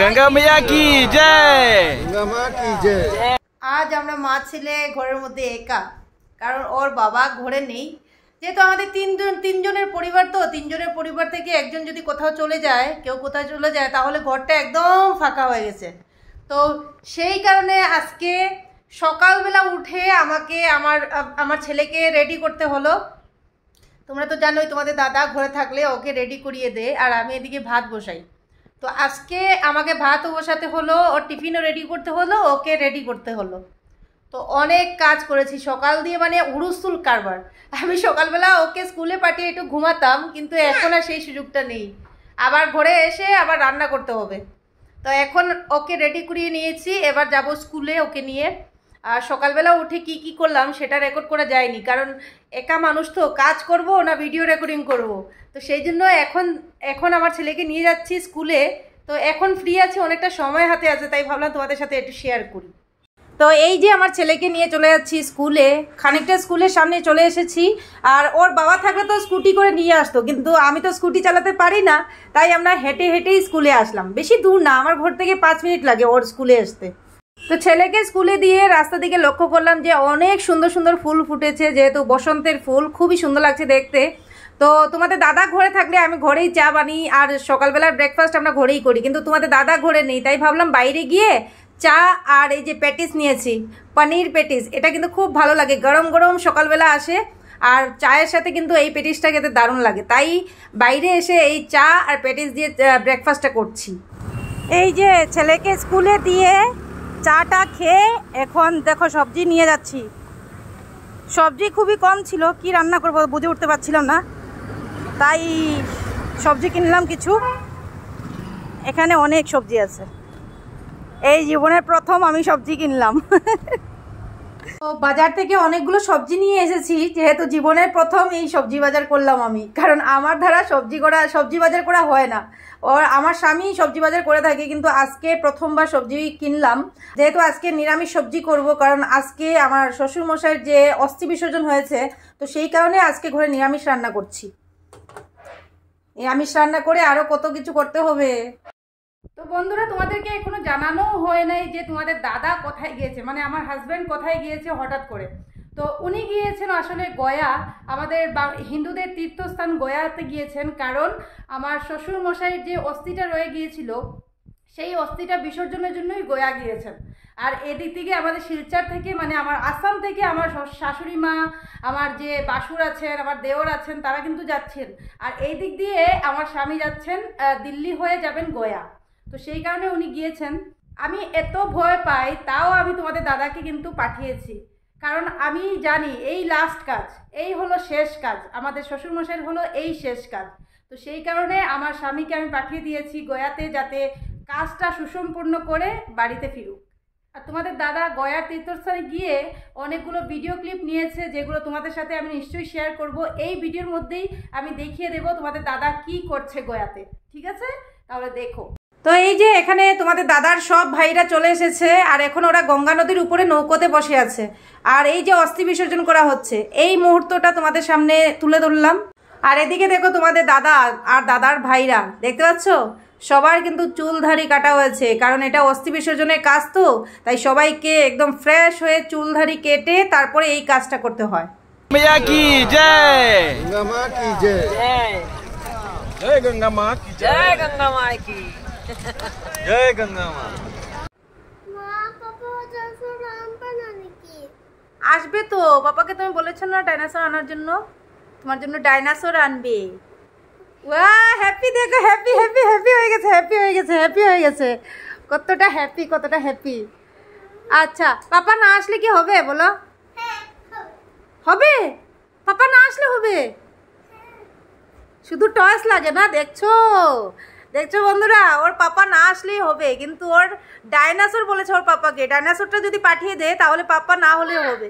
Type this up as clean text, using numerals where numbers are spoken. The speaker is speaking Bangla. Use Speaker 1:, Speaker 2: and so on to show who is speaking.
Speaker 1: गंगा मैया की जय, गंगा माँ की जय।
Speaker 2: आज আমরা মা ছেলে ঘরের মধ্যে একা, কারণ ওর বাবা ঘরে নেই। যেহেতু আমাদের তিনজনের পরিবার, তো তিনজনের পরিবার থেকে একজন যদি কোথাও চলে যায়, কেউ কোথাও চলে যায়, তাহলে ঘরটা একদম ফাঁকা হয়ে গেছে। তো সেই কারণে আজকে সকালবেলা উঠে আমাকে আমার ছেলেকে রেডি করতে হলো। তোমরা তো জানোই, তোমাদের দাদা ঘরে থাকলে ওকে রেডি করিয়ে দেয়, আর আমি এদিকে ভাত বসাই। তো আজকে আমাকে ভাতও বসাতে হলো, ওর টিফিনও রেডি করতে হলো, ওকে রেডি করতে হলো। তো অনেক কাজ করেছি সকাল দিয়ে, মানে উড়ুস্তুল কারবার। আমি সকালবেলা ওকে স্কুলে পাঠিয়ে একটু ঘুমাতাম, কিন্তু এখন আর সেই সুযোগটা নেই। আবার ঘরে এসে আবার রান্না করতে হবে। তো এখন ওকে রেডি করিয়ে নিয়েছি, এবার যাব স্কুলে ওকে নিয়ে। আর সকালবেলা উঠে কি কি করলাম সেটা রেকর্ড করা যায়নি, কারণ একা মানুষ তো, কাজ করব না ভিডিও রেকর্ডিং করব। তো সেই জন্য এখন আমার ছেলেকে নিয়ে যাচ্ছি স্কুলে। তো এখন ফ্রি আছে, অনেকটা সময় হাতে আছে, তাই ভাবলাম তোমাদের সাথে একটু শেয়ার করি। তো এই যে আমার ছেলেকে নিয়ে চলে যাচ্ছি স্কুলে, খানিকটা স্কুলের সামনে চলে এসেছি। আর ওর বাবা থাকলে তো স্কুটি করে নিয়ে আসতো, কিন্তু আমি তো স্কুটি চালাতে পারি না, তাই আমরা হেঁটে হেঁটেই স্কুলে আসলাম। বেশি দূর না, আমার ঘর থেকে 5 মিনিট লাগে ওর স্কুলে আসতে। তো ছেলেকে স্কুলে দিয়ে রাস্তা দিকে লক্ষ্য করলাম যে অনেক সুন্দর সুন্দর ফুল ফুটেছে, যেহেতু বসন্তের ফুল, খুবই সুন্দর লাগছে দেখতে। তো তোমাদের দাদা ঘরে থাকলে আমি ঘরেই চা বানিয়ে, আর সকালবেলার ব্রেকফাস্ট আমরা ঘরেই করি, কিন্তু তোমাদের দাদা ঘরে নেই, তাই ভাবলাম বাইরে গিয়ে চা আর এই যে প্যাটিস নিয়েছি, পনির প্যাটিস। এটা কিন্তু খুব ভালো লাগে, গরম গরম সকালবেলা আসে, আর চায়ের সাথে কিন্তু এই প্যাটিসটা খেতে দারুণ লাগে। তাই বাইরে এসে এই চা আর প্যাটিস দিয়ে ব্রেকফাস্টটা করছি। এই যে ছেলেকে স্কুলে দিয়ে চাটা খেয়ে এখন দেখো সবজি নিয়ে যাচ্ছি। সবজি খুবই কম ছিল, কি রান্না করবো বুঝে উঠতে পারছিলাম না, তাই সবজি কিনলাম কিছু। এখানে অনেক সবজি আছে, এই জীবনের প্রথম আমি সবজি কিনলাম। তো বাজার থেকে অনেকগুলো সবজি নিয়ে এসেছি, যেহেতু জীবনের প্রথম এই সবজি বাজার করলাম আমি, কারণ আমার দ্বারা সবজি বাজার করা হয় না। ওর আমার স্বামী সবজি বাজার করে থাকে, কিন্তু আজকে প্রথমবার সবজি কিনলাম। যেহেতু আজকে নিরামিষ সবজি করব, কারণ আজকে আমার শ্বশুরমশাইয়ের যে অস্থি বিসর্জন হয়েছে, তো সেই কারণে আজকে ঘরে নিরামিষ রান্না করছি। নিরামিষ রান্না করে আরও কত কিছু করতে হবে। তো বন্ধুরা, তোমাদেরকে এখনো জানানো হয় নাই যে তোমাদের দাদা কোথায় গিয়েছে, মানে আমার হাজব্যান্ড কোথায় গিয়েছে হঠাৎ করে। তো উনি গিয়েছেন আসলে গয়া, আমাদের হিন্দুদের তীর্থস্থান গয়াতে গিয়েছেন, কারণ আমার শ্বশুর মশাইয়ের যে অস্থিটা রয়ে গিয়েছিল, সেই অস্থিটা বিসর্জনের জন্যই গয়া গিয়েছেন। আর এদিক থেকে আমাদের শিলচর থেকে, মানে আমার আসাম থেকে আমার শাশুড়ি মা, আমার যে বাসুর আছেন, আমার দেওর আছেন, তারা কিন্তু যাচ্ছেন। আর এই দিক দিয়ে আমার স্বামী যাচ্ছেন, দিল্লি হয়ে যাবেন গয়া। তো সেই কারণে উনি গিয়েছেন। আমি এত ভয় পাই, তাও আমি তোমাদের দাদাকে কিন্তু পাঠিয়েছি, কারণ আমি জানি এই লাস্ট কাজ, এই হলো শেষ কাজ, আমাদের শ্বশুরমশাইয়ের হলো এই শেষ কাজ। তো সেই কারণে আমার স্বামীকে আমি পাঠিয়ে দিয়েছি গয়াতে, যাতে কাজটা সুসম্পূর্ণ করে বাড়িতে ফিরুক। আর তোমাদের দাদা গয়ার তীর্থস্থানে গিয়ে অনেকগুলো ভিডিও ক্লিপ নিয়েছে, যেগুলো তোমাদের সাথে আমি নিশ্চয়ই শেয়ার করব। এই ভিডিওর মধ্যেই আমি দেখিয়ে দেব তোমাদের দাদা কি করছে গয়াতে, ঠিক আছে? তাহলে দেখো। তো এই যে এখানে তোমাদের দাদার সব ভাইরা চলে এসেছে, আর এখন ওরা গঙ্গা নদীর উপরে নৌকোতে বসে আছে। আর এই যে অস্থি বিসর্জন করা হচ্ছে, এই মুহূর্তটা তোমাদের সামনে তুলে ধরলাম। আর এদিকে দেখো তোমাদের দাদা আর দাদার ভাইরা, দেখতে পাচ্ছ সবার কিন্তু চুলধারি কাটা হয়েছে, কারণ এটা অস্থি বিসর্জনের কাজ, তো তাই সবাইকে একদম ফ্রেশ হয়ে চুলধারি কেটে তারপরে এই কাজটা করতে হয়।
Speaker 1: मैया की जय, गंगा माँ की जय, जय गंगा माँ की जय, गंगा माँ की जय, गंगा माँ।
Speaker 2: আসবে তো, পাপাকে তুমি বলেছো না ডাইনোসর আনার জন্য, তোমার জন্য ডাইনোসর আনবে। ওয়াও, হ্যাপি দেখো, হ্যাপি হ্যাপি হ্যাপি হয়ে গেছে, হ্যাপি হয়ে গেছে, হ্যাপি হয়ে গেছে, কতটা হ্যাপি, কতটা হ্যাপি। আচ্ছা, পাপা না আসলে কি হবে বলো? হবে, পাপা না আসলে হবে। শুধু টয়স লাগে না, দেখছো দেখছো বন্ধুরা, ওর পাপা না আসলেই হবে, কিন্তু ওর ডাইনোসর বলেছে ওর পাপাকে। ডাইনোসরটা যদি পাঠিয়ে দেয় তাহলে পাপা না হলেও হবে।